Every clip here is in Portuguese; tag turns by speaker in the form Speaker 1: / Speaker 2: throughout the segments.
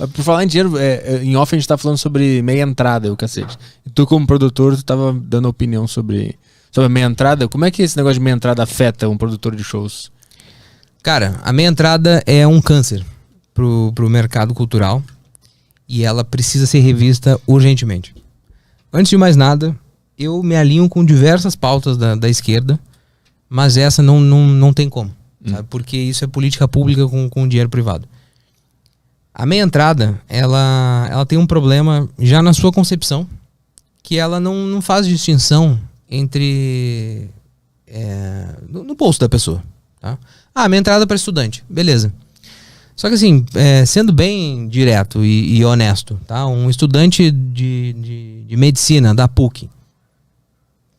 Speaker 1: Por falar em dinheiro, em off a gente tá falando sobre meia entrada, o cacete. E tu, como produtor, tu tava dando opinião sobre a meia entrada. Como é que esse negócio de meia entrada afeta um produtor de shows?
Speaker 2: Cara, a meia entrada é um câncer pro mercado cultural e ela precisa ser revista urgentemente. Antes de mais nada, eu me alinho com diversas pautas da esquerda, mas essa não tem como, sabe? Porque isso é política pública com dinheiro privado. A meia entrada, ela tem um problema já na sua concepção, que ela não faz distinção entre no bolso da pessoa, tá? Meia entrada para estudante, beleza. Só que assim, sendo bem direto e honesto, tá? Um estudante de medicina da PUC,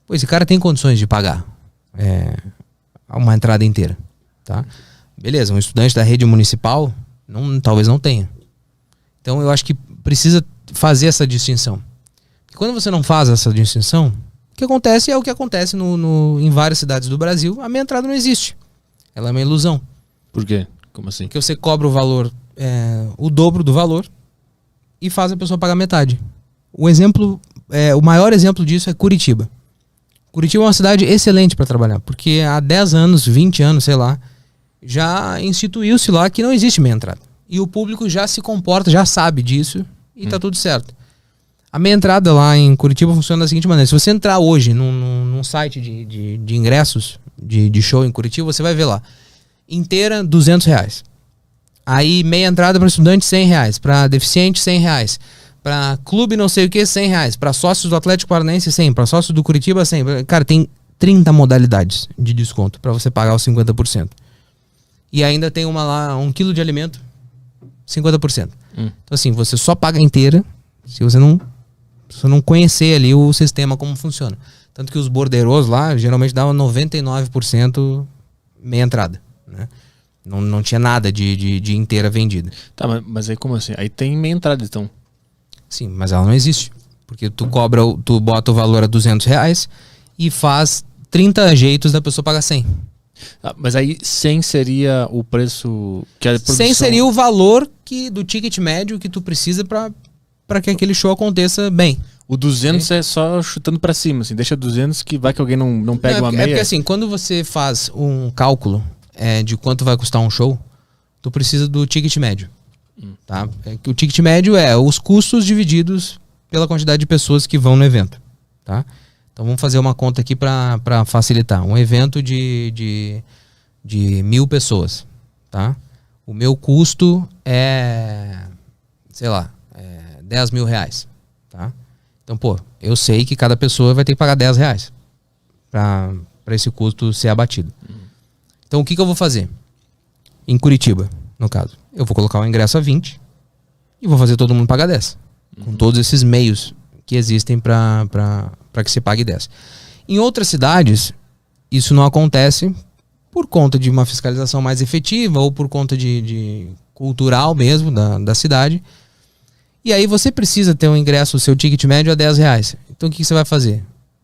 Speaker 2: pô, esse cara tem condições de pagar uma entrada inteira, tá? Beleza, um estudante da rede municipal talvez não tenha. Então eu acho que precisa fazer essa distinção. Porque quando você não faz essa distinção, o que acontece é o que acontece em várias cidades do Brasil. A meia entrada não existe. Ela é uma ilusão.
Speaker 1: Por quê? Como assim?
Speaker 2: Porque você cobra o valor, o dobro do valor, e faz a pessoa pagar metade. O maior exemplo disso é Curitiba. Curitiba é uma cidade excelente para trabalhar, porque há 10 anos, 20 anos, sei lá, já instituiu-se lá que não existe meia entrada. E o público já se comporta, já sabe disso, e tá tudo certo. A meia entrada lá em Curitiba funciona da seguinte maneira: se você entrar hoje num site de ingressos de show em Curitiba, você vai ver lá, inteira R$200. Aí meia entrada para estudante R$100, para deficiente R$100, para clube não sei o que R$100, para sócios do Atlético Paranaense 100, para sócios do Curitiba 100. Cara, tem 30 modalidades de desconto para você pagar os 50%. E ainda tem uma lá, 1 quilo de alimento, 50%. Então assim, você só paga inteira se você não conhecer ali o sistema como funciona. Tanto que os bordeiros lá geralmente davam 99% meia entrada, né? Não tinha nada de inteira vendida.
Speaker 1: Tá, mas aí como assim? Aí tem meia entrada, então.
Speaker 2: Sim, mas ela não existe. Porque tu bota o valor a R$200 e faz 30 jeitos da pessoa pagar 100.
Speaker 1: Mas aí 100 seria o preço que a produção...
Speaker 2: 100 seria o valor do ticket médio que tu precisa para que aquele show aconteça bem.
Speaker 1: O 200 é só chutando pra cima, assim, deixa 200 que vai que alguém não pega uma meia.
Speaker 2: É porque assim, quando você faz um cálculo de quanto vai custar um show, tu precisa do ticket médio, tá? O ticket médio é os custos divididos pela quantidade de pessoas que vão no evento, tá? Então vamos fazer uma conta aqui para facilitar. Um evento de 1.000 pessoas, tá? O meu custo é, sei lá, R$10.000, tá? Então, pô, eu sei que cada pessoa vai ter que pagar R$10 para esse custo ser abatido. Então, o que eu vou fazer? Em Curitiba, no caso, eu vou colocar o ingresso a 20 e vou fazer todo mundo pagar 10. Com todos esses meios que existem para que se pague 10. Em outras cidades, isso não acontece por conta de uma fiscalização mais efetiva ou por conta de cultural mesmo da cidade. E aí você precisa ter um ingresso, o seu ticket médio é R$10. Então o que você vai fazer?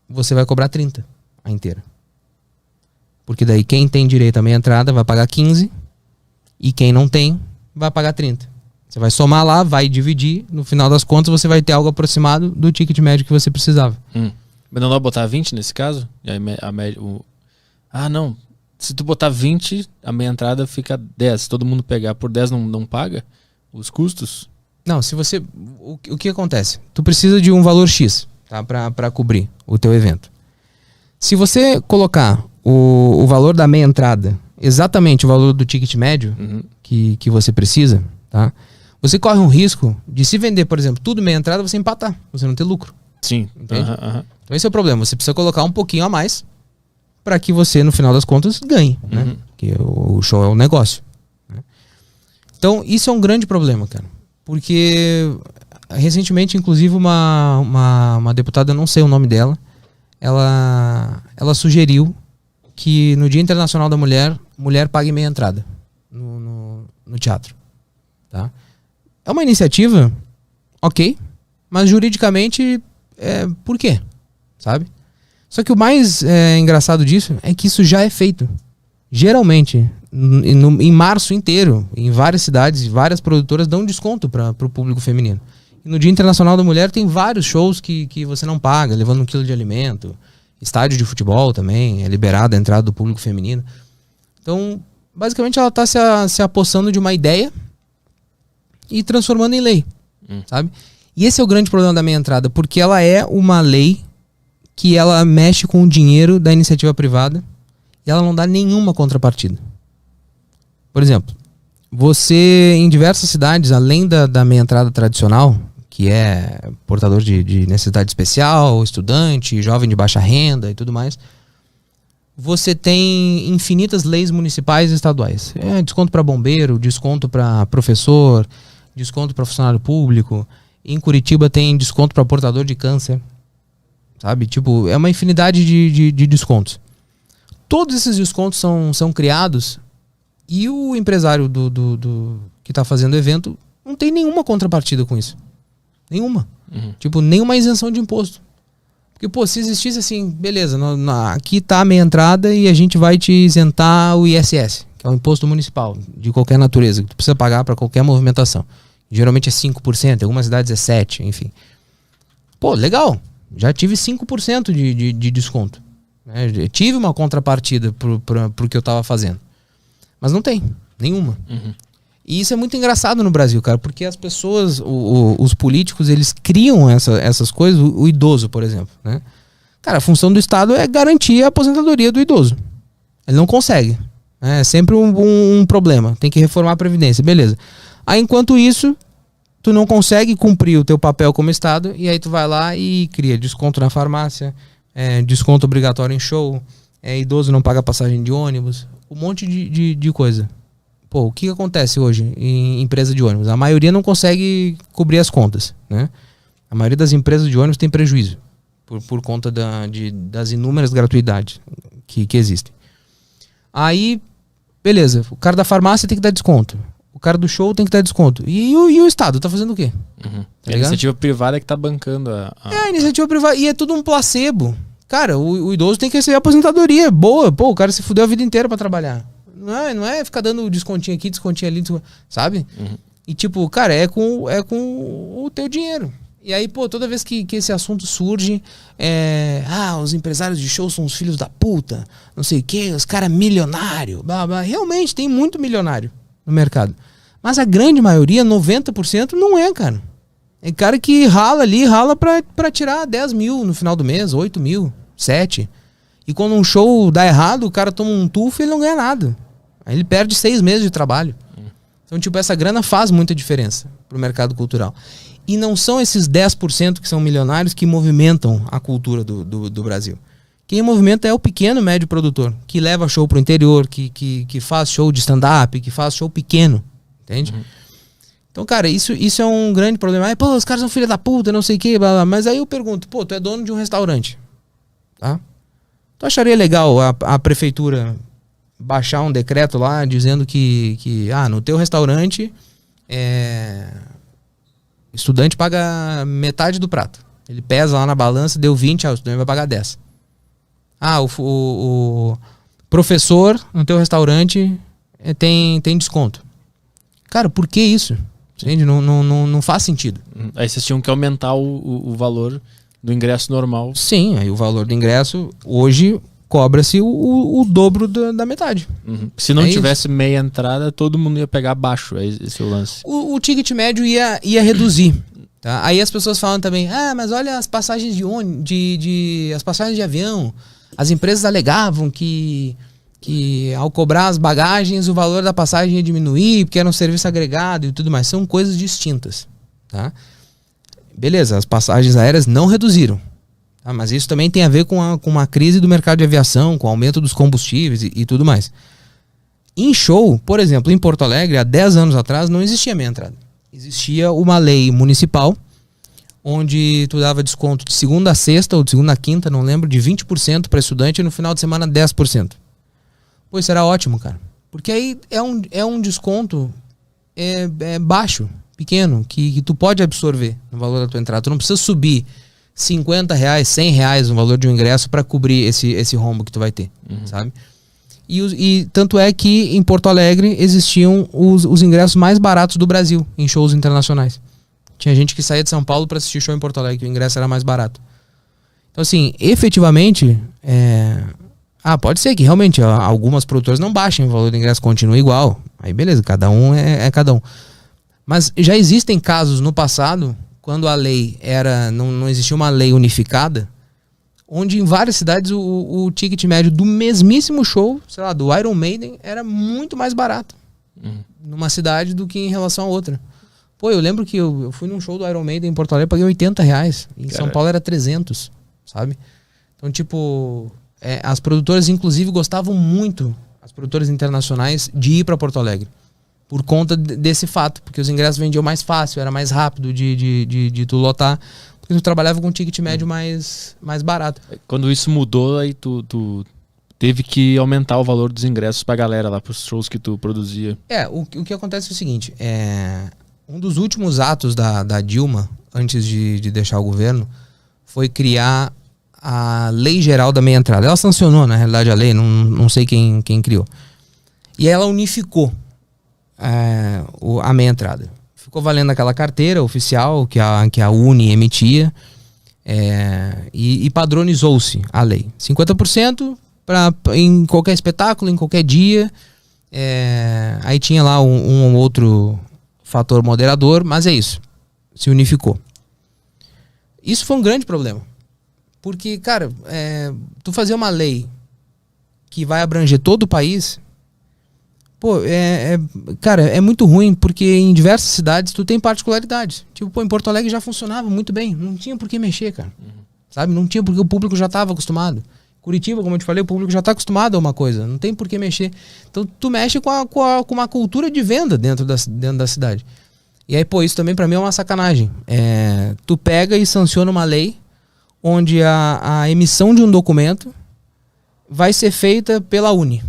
Speaker 2: Você vai cobrar 30 a inteira. Porque daí quem tem direito à meia entrada vai pagar 15 e quem não tem vai pagar 30. Você vai somar lá, vai dividir, no final das contas você vai ter algo aproximado do ticket médio que você precisava.
Speaker 1: Mas não vai botar 20 nesse caso? E aí não. Se tu botar 20, a meia entrada fica 10. Se todo mundo pegar por 10, não paga os custos?
Speaker 2: Não, se você... O que acontece? Tu precisa de um valor X, tá? Pra cobrir o teu evento. Se você colocar o valor da meia entrada, exatamente o valor do ticket médio que você precisa, tá? Você corre um risco de, se vender, por exemplo, tudo meia entrada, você empatar, você não ter lucro.
Speaker 1: Sim.
Speaker 2: Entende? Então esse é o problema. Você precisa colocar um pouquinho a mais para que você, no final das contas, ganhe, né? Porque o show é um negócio, né? Então isso é um grande problema, cara. Porque recentemente, inclusive, uma deputada, eu não sei o nome dela, ela sugeriu que no Dia Internacional da Mulher pague meia entrada no teatro, tá? É uma iniciativa, ok, mas juridicamente, por quê? Sabe? Só que o mais engraçado disso é que isso já é feito. Geralmente, em março inteiro, em várias cidades, várias produtoras dão desconto para o público feminino. E no Dia Internacional da Mulher tem vários shows que você não paga, levando 1 quilo de alimento. Estádio de futebol também, é liberada a entrada do público feminino. Então, basicamente ela está se apossando de uma ideia e transformando em lei, sabe? E esse é o grande problema da meia entrada, porque ela é uma lei que ela mexe com o dinheiro da iniciativa privada e ela não dá nenhuma contrapartida. Por exemplo, você em diversas cidades, além da meia entrada tradicional, que é portador de necessidade especial, estudante, jovem de baixa renda e tudo mais, você tem infinitas leis municipais e estaduais. Desconto para bombeiro, desconto para professor, desconto para funcionário público. Em Curitiba tem desconto para portador de câncer. Sabe? Tipo, é uma infinidade de descontos. Todos esses descontos são criados e o empresário que está fazendo o evento não tem nenhuma contrapartida com isso. Nenhuma. Tipo, nenhuma isenção de imposto. Porque, pô, se existisse assim, beleza, aqui tá a meia entrada e a gente vai te isentar o ISS, que é o imposto municipal, de qualquer natureza, que tu precisa pagar para qualquer movimentação. Geralmente é 5%, em algumas cidades é 7%, enfim. Pô, legal. Já tive 5% de desconto. Né? Tive uma contrapartida pro que eu tava fazendo. Mas não tem, nenhuma. E isso é muito engraçado no Brasil, cara, porque as pessoas, os políticos, eles criam essas coisas, o idoso, por exemplo, né? Cara, a função do Estado é garantir a aposentadoria do idoso. Ele não consegue. Né? É sempre um problema. Tem que reformar a Previdência, beleza. Aí, enquanto isso, tu não consegue cumprir o teu papel como Estado, e aí tu vai lá e cria desconto na farmácia, desconto obrigatório em show, idoso não paga passagem de ônibus, um monte de coisa. Pô, o que acontece hoje em empresa de ônibus? A maioria não consegue cobrir as contas, né? A maioria das empresas de ônibus tem prejuízo por conta das inúmeras gratuidades que existem. Aí, beleza, o cara da farmácia tem que dar desconto. O cara do show tem que dar desconto. E o Estado tá fazendo o quê? Tá
Speaker 1: a iniciativa privada que tá bancando
Speaker 2: a iniciativa privada. E é tudo um placebo. Cara, o idoso tem que receber aposentadoria boa. Pô, o cara se fudeu a vida inteira pra trabalhar. Não é ficar dando descontinho aqui, descontinho ali, sabe? E tipo, cara, é com o teu dinheiro. E aí, pô, toda vez que esse assunto surge, os empresários de show são os filhos da puta, não sei o quê, os caras milionários, blá, blá. Realmente, tem muito milionário no mercado. Mas a grande maioria, 90%, não é, cara. É cara que rala pra tirar 10 mil no final do mês, 8 mil, 7. E quando um show dá errado, o cara toma um tufo e ele não ganha nada. Aí ele perde 6 meses de trabalho. Então, tipo, essa grana faz muita diferença pro mercado cultural. E não são esses 10% que são milionários que movimentam a cultura do Brasil. Quem movimenta é o pequeno médio produtor, que leva show pro interior, que faz show de stand-up, que faz show pequeno. Entende? Então, cara, isso é um grande problema. Aí, pô, os caras são filha da puta, não sei o quê, blá, blá. Mas aí eu pergunto, pô, tu é dono de um restaurante, tá? Tu acharia legal a prefeitura baixar um decreto lá dizendo que no teu restaurante estudante paga metade do prato. Ele pesa lá na balança, deu 20, o estudante vai pagar 10. O professor no teu restaurante tem desconto. Cara, por que isso? Entende? Não faz sentido.
Speaker 1: Aí vocês tinham que aumentar o valor do ingresso normal.
Speaker 2: Sim, aí o valor do ingresso hoje cobra-se o dobro da metade.
Speaker 1: Se não tivesse meia entrada, todo mundo ia pegar abaixo. Esse é o lance.
Speaker 2: O ticket médio ia reduzir. Tá? Aí as pessoas falam também, mas olha as passagens as passagens de avião. As empresas alegavam que ao cobrar as bagagens o valor da passagem ia diminuir, porque era um serviço agregado e tudo mais. São coisas distintas. Tá? Beleza, as passagens aéreas não reduziram. Tá? Mas isso também tem a ver com uma crise do mercado de aviação, com o aumento dos combustíveis e tudo mais. Em show, por exemplo, em Porto Alegre, há 10 anos atrás, não existia meia entrada. Existia uma lei municipal, onde tu dava desconto de segunda a sexta, ou de segunda a quinta, não lembro, de 20% para estudante e no final de semana 10%. Pô, isso era ótimo, cara. Porque aí é um desconto baixo, pequeno, que tu pode absorver no valor da tua entrada. Tu não precisa subir R$50, R$100 no valor de um ingresso para cobrir esse rombo que tu vai ter, sabe? E tanto é que em Porto Alegre existiam os ingressos mais baratos do Brasil em shows internacionais. Tinha gente que saía de São Paulo para assistir show em Porto Alegre, que o ingresso era mais barato. Então, assim, efetivamente, pode ser que realmente algumas produtoras não baixem o valor do ingresso, continua igual. Aí beleza, cada um é cada um. Mas já existem casos no passado, quando a lei não existia uma lei unificada, onde em várias cidades o ticket médio do mesmíssimo show, sei lá, do Iron Maiden, era muito mais barato numa cidade do que em relação a outra. Pô, eu lembro que eu fui num show do Iron Maiden em Porto Alegre, paguei R$80. Em São Paulo era 300, sabe? Então, tipo, as produtoras, inclusive, gostavam muito, as produtoras internacionais, de ir para Porto Alegre. Por conta desse fato, porque os ingressos vendiam mais fácil, era mais rápido de tu lotar, porque tu trabalhava com um ticket médio mais barato.
Speaker 1: Quando isso mudou, aí tu teve que aumentar o valor dos ingressos pra galera lá, pros shows que tu produzia.
Speaker 2: O que acontece é o seguinte, um dos últimos atos da Dilma, antes de deixar o governo, foi criar a Lei Geral da Meia Entrada. Ela sancionou, na realidade, a lei, não sei quem criou. E ela unificou a meia entrada. Ficou valendo aquela carteira oficial que a Uni emitia, e padronizou-se a lei. 50% em qualquer espetáculo, em qualquer dia. Aí tinha lá um outro fator moderador, mas é isso. Se unificou. Isso foi um grande problema. Porque, cara, tu fazer uma lei que vai abranger todo o país, pô, cara, é muito ruim, porque em diversas cidades tu tem particularidades. Tipo, pô, em Porto Alegre já funcionava muito bem, não tinha por que mexer, cara. Sabe? Não tinha, porque o público já estava acostumado. Curitiba, como eu te falei, o público já está acostumado a uma coisa, não tem por que mexer. Então tu mexe com uma cultura de venda dentro da cidade. E aí, pô, isso também pra mim é uma sacanagem. Tu pega e sanciona uma lei onde a emissão de um documento vai ser feita pela Uni.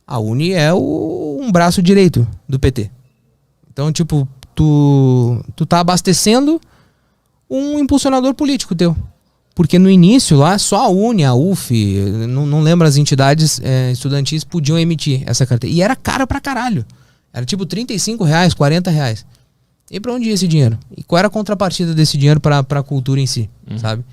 Speaker 2: A Uni é um braço direito do PT. Então, tipo, tu tá abastecendo um impulsionador político teu. Porque no início lá, só a Uni, a UF, não lembro, as entidades estudantis podiam emitir essa carteira. E era caro pra caralho. Era tipo R$35, R$40. E pra onde ia esse dinheiro? E qual era a contrapartida desse dinheiro pra cultura em si, sabe?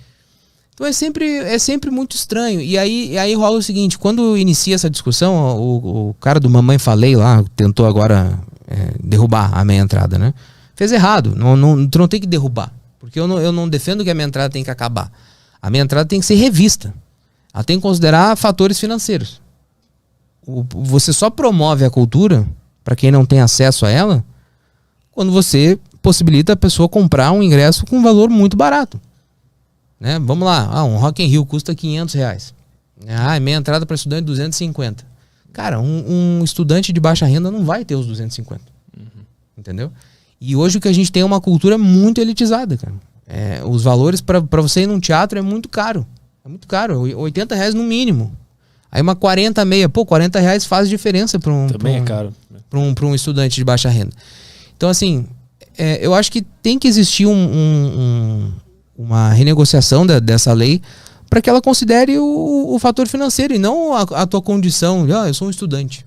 Speaker 2: Então é sempre muito estranho. E aí rola o seguinte, quando inicia essa discussão, o cara do Mamãe Falei lá, tentou agora derrubar a meia entrada, né? Fez errado, tu não tem que derrubar. Porque eu não defendo que a meia entrada tem que acabar. A meia entrada tem que ser revista. Ela tem que considerar fatores financeiros. Você só promove a cultura, para quem não tem acesso a ela, quando você possibilita a pessoa comprar um ingresso com um valor muito barato. Né? Vamos lá, um Rock in Rio custa R$500. Meia entrada para estudante 250. Cara, um estudante de baixa renda não vai ter os 250. Entendeu? E hoje o que a gente tem é uma cultura muito elitizada, cara. Os valores para você ir num teatro é muito caro. É muito caro, R$80 no mínimo. Aí uma 40 meia, pô, R$40 faz diferença para
Speaker 1: Também é caro.
Speaker 2: Para um estudante de baixa renda. Então, assim, eu acho que tem que existir uma renegociação dessa lei para que ela considere o fator financeiro e não a tua condição de, eu sou um estudante.